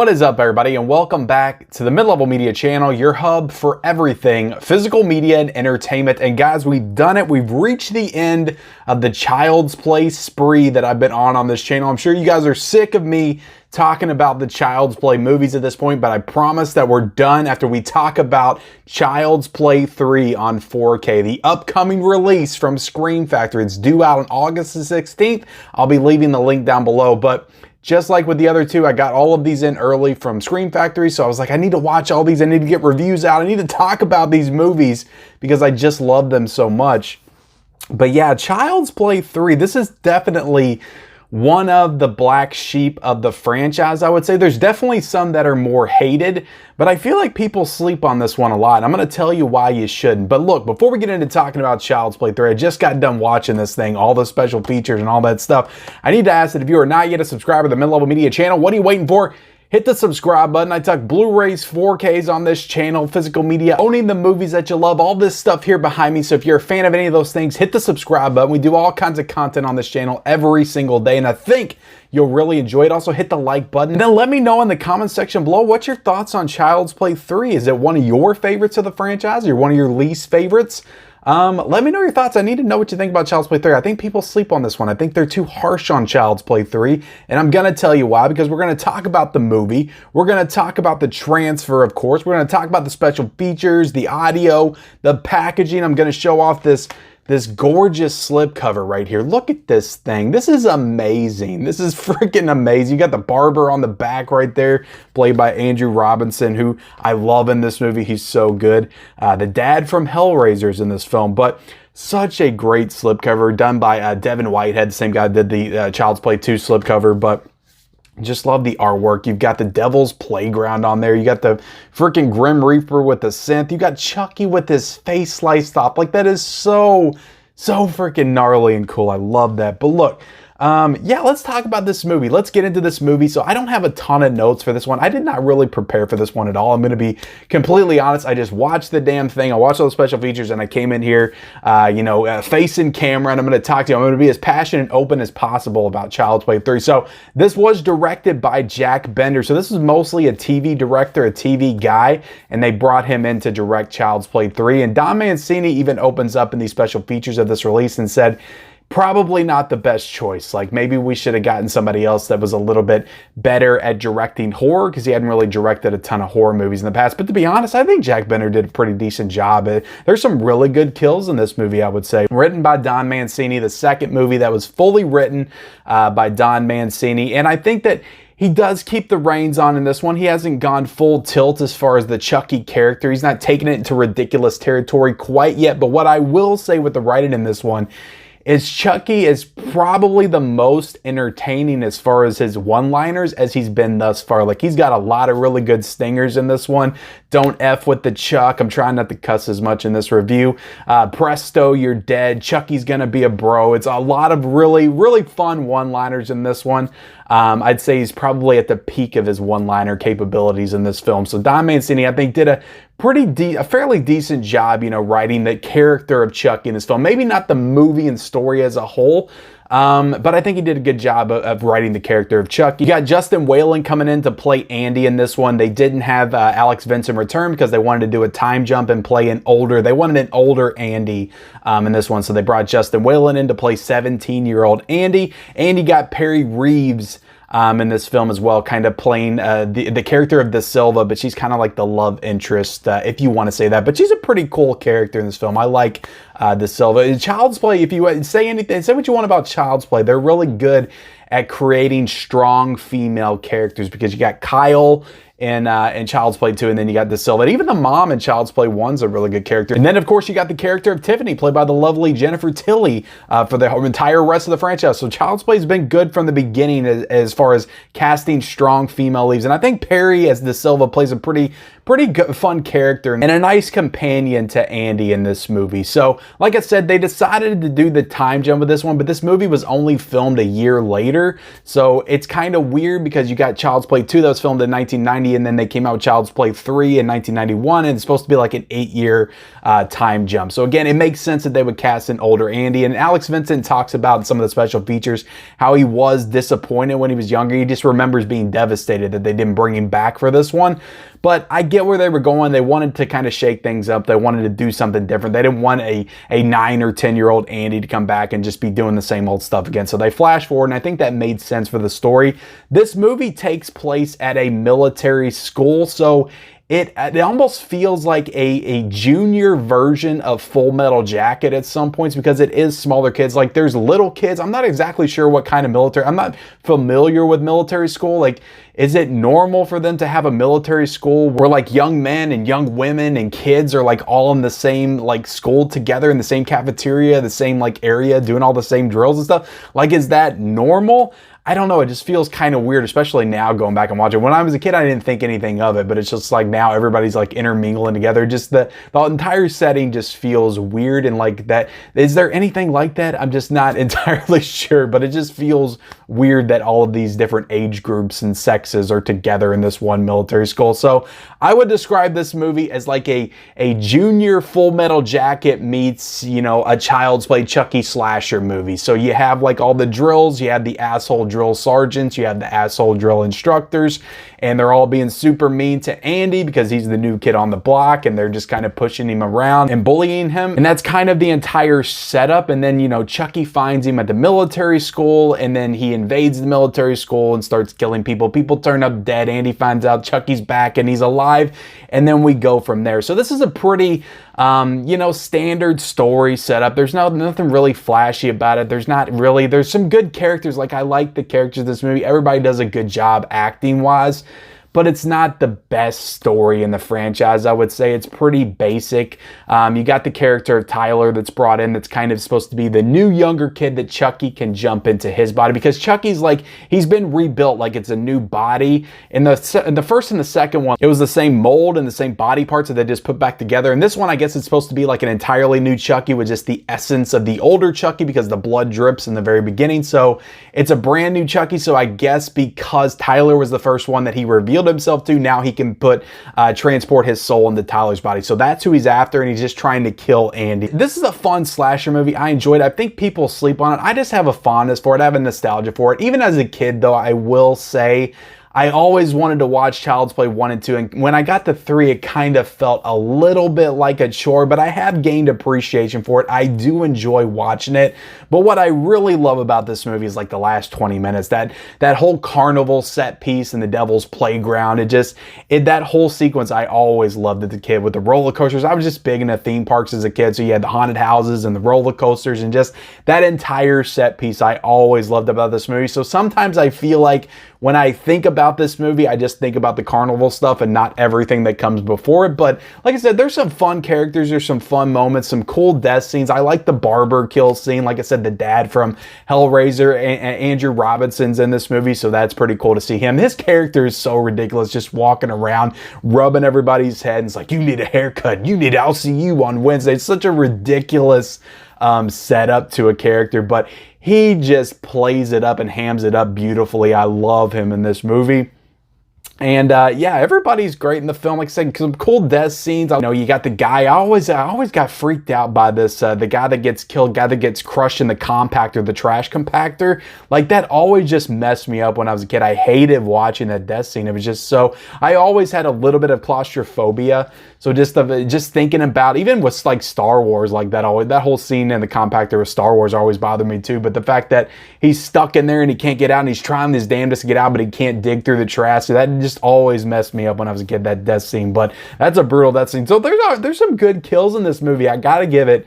What is up, everybody, and welcome back to the Mid-Level Media channel, your hub for everything physical media and entertainment. And guys, we've done it. We've reached the end of the Child's Play spree that I've been on this channel. I'm sure you guys are sick of me talking about the Child's Play movies at this point, but I promise that we're done after we talk about Child's Play 3 on 4K, the upcoming release from Scream Factory. It's due out on August the 16th. I'll be leaving the link down below, but just like with the other two, I got all of these in early from Scream Factory, so I was like, I need to watch all these, I need to get reviews out, I need to talk about these movies because I just love them so much. But yeah, Child's Play 3, this is definitely one of the black sheep of the franchise, I would say. There's definitely some that are more hated, but I feel like people sleep on this one a lot. I'm going to tell you why you shouldn't. But look, before we get into talking about Child's Play 3, I just got done watching this thing, all the special features and all that stuff. I need to ask that if you are not yet a subscriber to the Mid-Level Media channel, what are you waiting for? Hit the subscribe button. I talk Blu-rays, 4Ks on this channel, physical media, owning the movies that you love, all this stuff here behind me. So if you're a fan of any of those things, hit the subscribe button. We do all kinds of content on this channel every single day, and I think you'll really enjoy it. Also, hit the like button. And then let me know in the comment section below, what's your thoughts on Child's Play 3? Is it one of your favorites of the franchise or one of your least favorites? Let me know your thoughts. I need to know what you think about Child's Play 3. I think people sleep on this one. I think they're too harsh on Child's Play 3. And I'm going to tell you why, because we're going to talk about the movie. We're going to talk about the transfer, of course. We're going to talk about the special features, the audio, the packaging. I'm going to show off this gorgeous slipcover right here. Look at this thing. This is amazing. This is freaking amazing. You got the barber on the back right there, played by Andrew Robinson, who I love in this movie. He's so good. The dad from Hellraiser's in this film, but such a great slipcover done by Devin Whitehead, the same guy that did the Child's Play 2 slipcover, but just love the artwork. You've got the Devil's Playground on there. You got the freaking Grim Reaper with the synth. You got Chucky with his face sliced off. Like, that is so freaking gnarly and cool. I love that. But look, yeah, let's talk about this movie. Let's get into this movie. So I don't have a ton of notes for this one. I did not really prepare for this one at all. I'm going to be completely honest. I just watched the damn thing. I watched all the special features and I came in here, facing camera, and I'm going to talk to you. I'm going to be as passionate and open as possible about Child's Play 3. So this was directed by Jack Bender. So this is mostly a TV director, a TV guy, and they brought him in to direct Child's Play 3. And Don Mancini even opens up in these special features of this release and said, probably not the best choice. Like, maybe we should have gotten somebody else that was a little bit better at directing horror, because he hadn't really directed a ton of horror movies in the past. But to be honest, I think Jack Bender did a pretty decent job. There's some really good kills in this movie, I would say. Written by Don Mancini, the second movie that was fully written by Don Mancini. And I think that he does keep the reins on in this one. He hasn't gone full tilt as far as the Chucky character. He's not taking it into ridiculous territory quite yet. But what I will say with the writing in this one is Chucky is probably the most entertaining as far as his one-liners as he's been thus far. Like, he's got a lot of really good stingers in this one. Don't F with the Chuck. I'm trying not to cuss as much in this review. Presto, you're dead. Chucky's gonna be a bro. It's a lot of really fun one-liners in this one. I'd say he's probably at the peak of his one-liner capabilities in this film. So Don Mancini, I think, did a fairly decent job, writing the character of Chucky in this film. Maybe not the movie and story as a whole, but I think he did a good job of writing the character of Chucky. You got Justin Whalen coming in to play Andy in this one. They didn't have Alex Vincent return because they wanted to do a time jump and play they wanted an older Andy in this one. So they brought Justin Whalen in to play 17-year-old Andy. Andy got Perry Reeves in this film as well, kind of playing the character of De Silva, but she's kind of like the love interest, if you want to say that. But she's a pretty cool character in this film. I like De Silva. In Child's Play, if you say anything, say what you want about Child's Play, they're really good at creating strong female characters, because you got Kyle in Child's Play 2, and then you got De Silva. And even the mom in Child's Play 1's a really good character. And then, of course, you got the character of Tiffany, played by the lovely Jennifer Tilly, for the entire rest of the franchise. So Child's Play's been good from the beginning as far as casting strong female leads. And I think Perry as De Silva plays a pretty pretty good, fun character and a nice companion to Andy in this movie. So, like I said, they decided to do the time jump with this one, but this movie was only filmed a year later. So it's kind of weird because you got Child's Play 2 that was filmed in 1990, and then they came out with Child's Play 3 in 1991, and it's supposed to be like an 8-year time jump. So again, it makes sense that they would cast an older Andy. And Alex Vincent talks about some of the special features, how he was disappointed when he was younger. He just remembers being devastated that they didn't bring him back for this one. But I get where they were going. They wanted to kind of shake things up. They wanted to do something different. They didn't want a 9 or 10-year-old Andy to come back and just be doing the same old stuff again. So they flash forward, and I think that made sense for the story. This movie takes place at a military school, so it almost feels like a junior version of Full Metal Jacket at some points, because it is smaller kids. Like, there's little kids. I'm not exactly sure what kind of military. I'm not familiar with military school. Like, is it normal for them to have a military school where like young men and young women and kids are like all in the same like school together in the same cafeteria, the same like area, doing all the same drills and stuff? Like, is that normal? I don't know. It just feels kind of weird, especially now going back and watching. When I was a kid, I didn't think anything of it, but it's just like now everybody's like intermingling together. Just the entire setting just feels weird. And like that, is there anything like that? I'm just not entirely sure, but it just feels weird that all of these different age groups and sexes are together in this one military school. So I would describe this movie as like a junior Full Metal Jacket meets, you know, a Child's Play Chucky slasher movie. So you have like all the drills, you have the asshole drill sergeants, you have the asshole drill instructors, and they're all being super mean to Andy because he's the new kid on the block, and they're just kind of pushing him around and bullying him. And that's kind of the entire setup. And then, you know, Chucky finds him at the military school, and then he invades the military school and starts killing people. People turn up dead. Andy finds out Chucky's back and he's alive, and then we go from there. So this is a pretty you know, standard story setup. There's nothing really flashy about it. There's some good characters. Like, I like the characters of this movie. Everybody does a good job acting wise, but it's not the best story in the franchise. I would say it's pretty basic. You got the character of Tyler that's brought in, that's kind of supposed to be the new younger kid that Chucky can jump into his body, because Chucky's like, he's been rebuilt like it's a new body. In the first and the second one, it was the same mold and the same body parts that they just put back together. And this one, I guess it's supposed to be like an entirely new Chucky with just the essence of the older Chucky, because the blood drips in the very beginning. So it's a brand new Chucky. So I guess because Tyler was the first one that he revealed himself to, now he can transport his soul into Tyler's body. So that's who he's after, and he's just trying to kill Andy. This is a fun slasher movie. I enjoyed it. I think people sleep on it. I just have a fondness for it. I have a nostalgia for it. Even as a kid, though, I will say I always wanted to watch Child's Play 1 and 2, and when I got to 3, it kind of felt a little bit like a chore, but I have gained appreciation for it. I do enjoy watching it, but what I really love about this movie is like the last 20 minutes, that whole carnival set piece in the Devil's Playground. That whole sequence I always loved as a kid, with the roller coasters. I was just big into theme parks as a kid, so you had the haunted houses and the roller coasters, and just that entire set piece I always loved about this movie. So sometimes I feel like when I think about this movie, I just think about the carnival stuff and not everything that comes before it. But like I said, there's some fun characters, there's some fun moments, some cool death scenes. I like the barber kill scene. Like I said, the dad from Hellraiser, Andrew Robinson's in this movie, so that's pretty cool to see him. His character is so ridiculous, just walking around, rubbing everybody's head, and it's like, you need a haircut, I'll see you on Wednesday. It's such a ridiculous setup to a character, but he just plays it up and hams it up beautifully. I love him in this movie. And yeah, everybody's great in the film. Like I said, some cool death scenes. You know, you got the guy. I always got freaked out by this. The guy that gets killed, guy that gets crushed in the compactor, the trash compactor. Like, that always just messed me up when I was a kid. I hated watching that death scene. It was just so. I always had a little bit of claustrophobia. So just thinking about, even with like Star Wars, like that whole scene in the compactor with Star Wars always bothered me too. But the fact that he's stuck in there and he can't get out, and he's trying his damnedest to get out, but he can't dig through the trash. So that just always messed me up when I was a kid, that death scene. But that's a brutal death scene. So there's some good kills in this movie. I gotta give it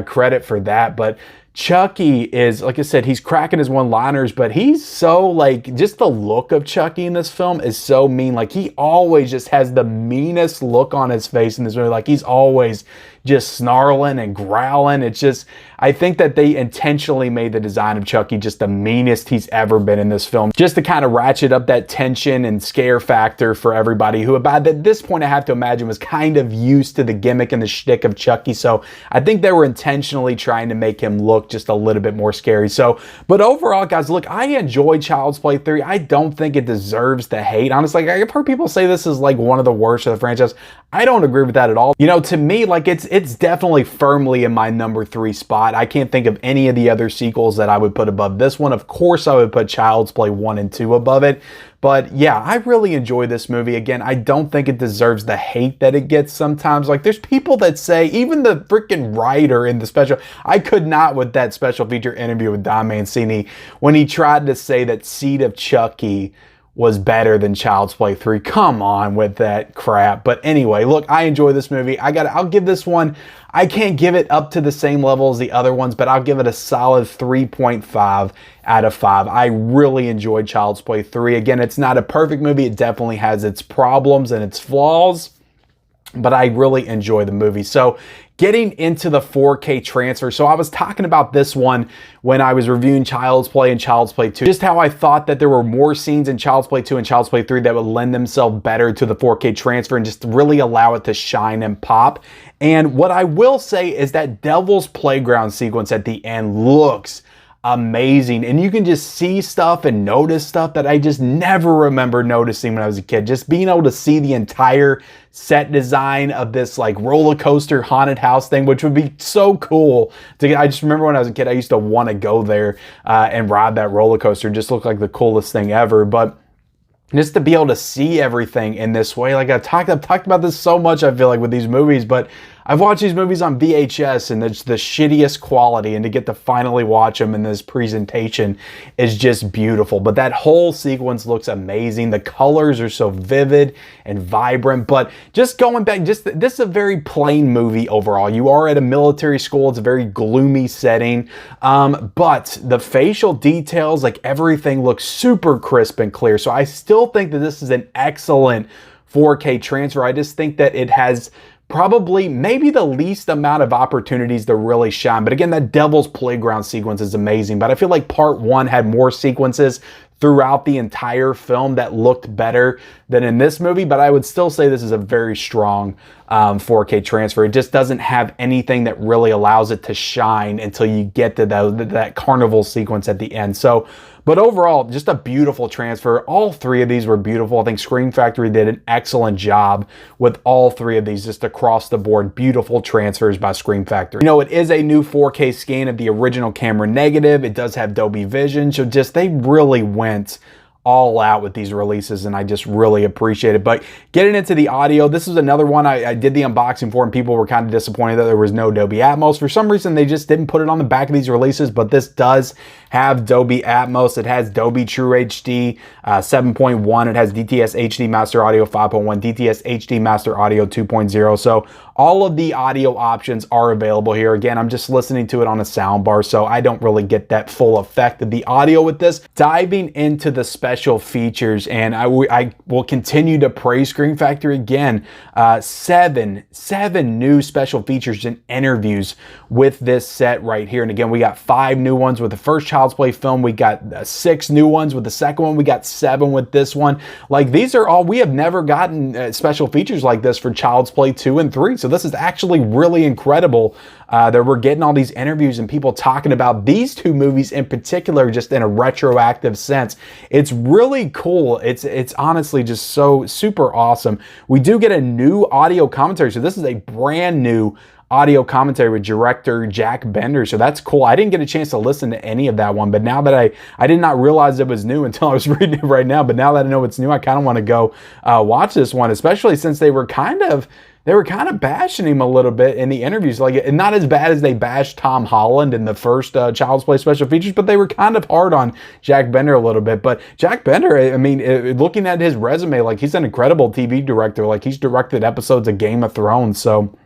credit for that. But Chucky is, like I said, he's cracking his one-liners, but he's so, like, just the look of Chucky in this film is so mean. Like, he always just has the meanest look on his face in this movie. Like, he's always just snarling and growling. It's just, I think that they intentionally made the design of Chucky just the meanest he's ever been in this film, just to kind of ratchet up that tension and scare factor for everybody who, by this point, I have to imagine, was kind of used to the gimmick and the shtick of Chucky. So I think they were intentionally trying to make him look just a little bit more scary. So, but overall, guys, look, I enjoyed Child's Play 3. I don't think it deserves the hate. Honestly, I've heard people say this is like one of the worst of the franchise. I don't agree with that at all. You know, to me, like, it's definitely firmly in my number 3 spot. I can't think of any of the other sequels that I would put above this one. Of course, I would put Child's Play 1 and 2 above it. But yeah, I really enjoy this movie. Again, I don't think it deserves the hate that it gets sometimes. Like, there's people that say, even the freaking writer in the special, I could not with that special feature interview with Don Mancini when he tried to say that Seed of Chucky was better than Child's Play 3. Come on with that crap. But anyway, look, I enjoy this movie. I'll give this one, I can't give it up to the same level as the other ones, but I'll give it a solid 3.5 out of 5. I really enjoyed Child's Play 3. Again, it's not a perfect movie. It definitely has its problems and its flaws, but I really enjoy the movie. So getting into the 4K transfer. So I was talking about this one when I was reviewing Child's Play and Child's Play 2. Just how I thought that there were more scenes in Child's Play 2 and Child's Play 3 that would lend themselves better to the 4K transfer and just really allow it to shine and pop. And what I will say is that Devil's Playground sequence at the end looks amazing, and you can just see stuff and notice stuff that I just never remember noticing when I was a kid. Just being able to see the entire set design of this like roller coaster haunted house thing, which would be so cool to get. I just remember when I was a kid, I used to want to go there and ride that roller coaster. It just looked like the coolest thing ever. But just to be able to see everything in this way, like I've talked about this so much, I feel like, with these movies, but I've watched these movies on VHS and it's the shittiest quality, and to get to finally watch them in this presentation is just beautiful. But that whole sequence looks amazing. The colors are so vivid and vibrant, but just going back, this is a very plain movie overall. You are at a military school. It's a very gloomy setting, but the facial details, like everything looks super crisp and clear. So I still think that this is an excellent 4K transfer. I just think that it has probably maybe the least amount of opportunities to really shine. But again, that Devil's Playground sequence is amazing. But I feel like part 1 had more sequences throughout the entire film that looked better than in this movie. But I would still say this is a very strong 4K transfer. It just doesn't have anything that really allows it to shine until you get to that carnival sequence at the end. So, but overall, just a beautiful transfer. All 3 of these were beautiful. I think Scream Factory did an excellent job with all 3 of these, just across the board. Beautiful transfers by Scream Factory. You know, it is a new 4K scan of the original camera negative. It does have Dolby Vision. So just, they really went all out with these releases, and I just really appreciate it. But getting into the audio, this is another one I did the unboxing for, and people were kind of disappointed that there was no Dolby Atmos. For some reason, they just didn't put it on the back of these releases, but this does have Dolby Atmos. It has Dolby True HD 7.1. It has DTS HD Master Audio 5.1, DTS HD Master Audio 2.0. So all of the audio options are available here. Again, I'm just listening to it on a soundbar, so I don't really get that full effect of the audio with this. Diving into the special features, and I will continue to praise Scream Factory again. Seven new special features and interviews with this set right here. And again, we got 5 new ones with the first Child's Play film. We got 6 new ones with the second one. We got 7 with this one. Like, these are all, we have never gotten special features like this for Child's Play 2 and 3. So this is actually really incredible that we're getting all these interviews and people talking about these 2 movies in particular, just in a retroactive sense. It's really cool. It's honestly just so super awesome. We do get a new audio commentary. So this is a brand new audio commentary with director Jack Bender. So that's cool. I didn't get a chance to listen to any of that one, but now that I did not realize it was new until I was reading it right now, but now that I know it's new, I kind of want to go watch this one, especially since they were kind of bashing him a little bit in the interviews. Like, and not as bad as they bashed Tom Holland in the first Child's Play special features, but they were kind of hard on Jack Bender a little bit. But Jack Bender, I mean, looking at his resume, like, he's an incredible TV director. Like, he's directed episodes of Game of Thrones. So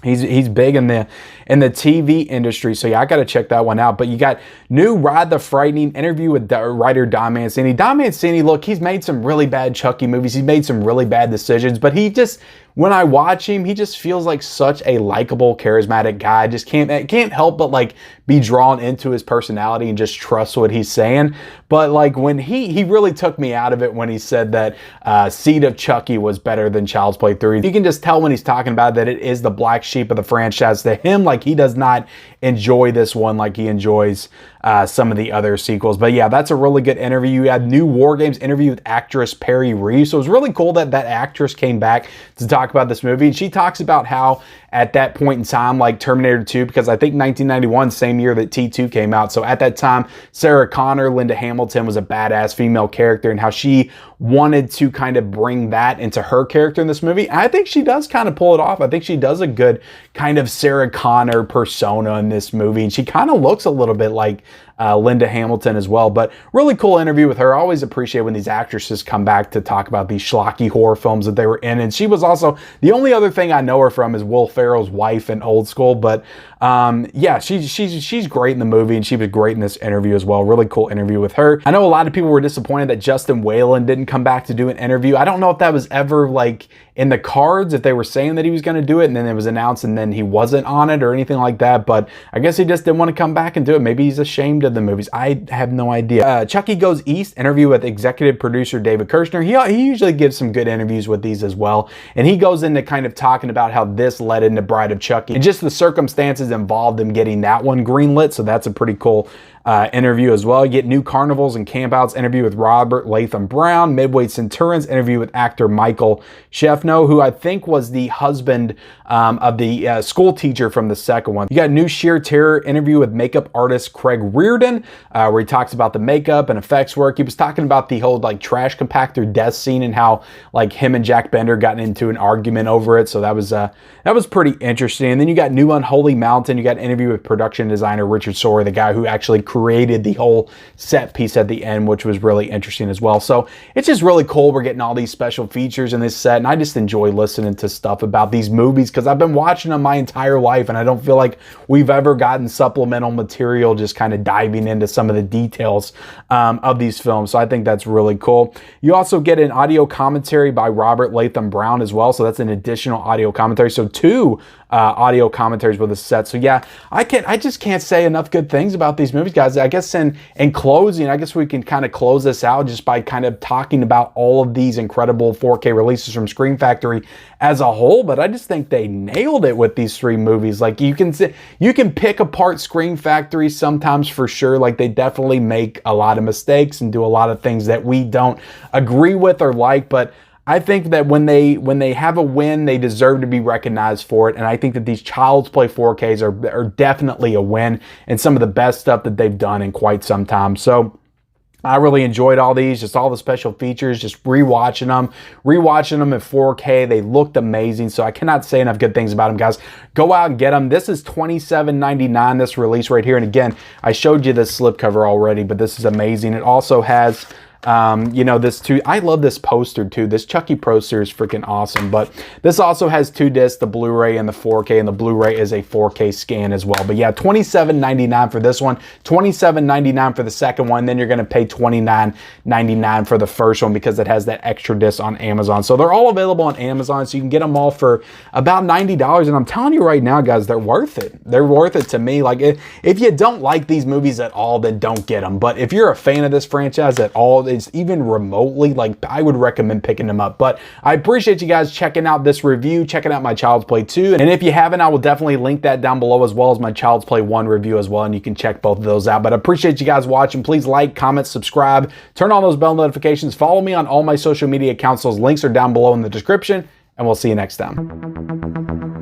He's big in the TV industry, so yeah, I got to check that one out. But you got new Ride the Frightening, interview with writer Don Mancini. Don Mancini, look, he's made some really bad Chucky movies. He's made some really bad decisions, but he just, when I watch him, he just feels like such a likable, charismatic guy. I just can't help but like be drawn into his personality and just trust what he's saying. But like when he really took me out of it when he said that Seed of Chucky was better than Child's Play 3. You can just tell when he's talking about that it is the black sheep of the franchise. To him, like he does not enjoy this one like he enjoys some of the other sequels. But yeah, that's a really good interview. You had new War Games interview with actress Perry Reeves. So it was really cool that that actress came back to talk about this movie. And she talks about how at that point in time, like Terminator 2, because I think 1991, same year that T2 came out. So at that time, Sarah Connor, Linda Hamilton was a badass female character, and how she wanted to kind of bring that into her character in this movie. And I think she does kind of pull it off. I think she does a good kind of Sarah Connor persona in this movie. And she kind of looks a little bit like Linda Hamilton as well. But really cool interview with her. I always appreciate when these actresses come back to talk about these schlocky horror films that they were in. And she was also, the only other thing I know her from is Will Ferrell's wife in Old School. But yeah, she's great in the movie, and she was great in this interview as well. Really cool interview with her. I know a lot of people were disappointed that Justin Whalen didn't come back to do an interview. I don't know if that was ever like in the cards, if they were saying that he was going to do it and then it was announced and then he wasn't on it or anything like that. But I guess he just didn't want to come back and do it. Maybe he's ashamed of the movies. I have no idea. Chucky Goes East interview with executive producer David Kirshner. He usually gives some good interviews with these as well. And he goes into kind of talking about how this led into Bride of Chucky and just the circumstances involved in getting that one greenlit. So that's a pretty cool interview as well. You get new Carnivals and Campouts interview with Robert Latham Brown, Midway Centurions interview with actor Michael Shefno, who I think was the husband of the school teacher from the second one. You got new Sheer Terror interview with makeup artist Craig Reardon, where he talks about the makeup and effects work. He was talking about the whole like trash compactor death scene and how like him and Jack Bender got into an argument over it. So that was pretty interesting. And then you got new Unholy Mountain. You got an interview with production designer Richard Sawyer, the guy who actually created the whole set piece at the end, which was really interesting as well. So it's just really cool. We're getting all these special features in this set, and I just enjoy listening to stuff about these movies because I've been watching them my entire life, and I don't feel like we've ever gotten supplemental material just kind of diving into some of the details of these films. So I think that's really cool. You also get an audio commentary by Robert Latham Brown as well. So that's an additional audio commentary. So two audio commentaries with a set. So yeah, I just can't say enough good things about these movies, guys. I guess in closing, I guess we can kind of close this out just by kind of talking about all of these incredible 4K releases from Scream Factory as a whole. But I just think they nailed it with these three movies. Like you can pick apart Scream Factory sometimes for sure. Like they definitely make a lot of mistakes and do a lot of things that we don't agree with or like, but I think that when they have a win, they deserve to be recognized for it. And I think that these Child's Play 4Ks are definitely a win and some of the best stuff that they've done in quite some time. So I really enjoyed all these, just all the special features, just rewatching them in 4K. They looked amazing. So I cannot say enough good things about them, guys. Go out and get them. This is $27.99, this release right here. And again, I showed you this slipcover already, but this is amazing. It also has you know, this too. I love this poster too. This Chucky poster is freaking awesome. But this also has two discs, the Blu-ray and the 4K, and the Blu-ray is a 4K scan as well. But yeah, $27.99 for this one, $27.99 for the second one. Then you're going to pay $29.99 for the first one because it has that extra disc on Amazon. So they're all available on Amazon, so you can get them all for about $90. And I'm telling you right now, guys, they're worth it. They're worth it to me. Like if you don't like these movies at all, then don't get them. But if you're a fan of this franchise at all, it's even remotely, like I would recommend picking them up. But I appreciate you guys checking out this review, checking out my Child's Play 2. And if you haven't, I will definitely link that down below as well as my Child's Play 1 review as well. And you can check both of those out. But I appreciate you guys watching. Please like, comment, subscribe, turn on those bell notifications, follow me on all my social media accounts. Those links are down below in the description, and we'll see you next time.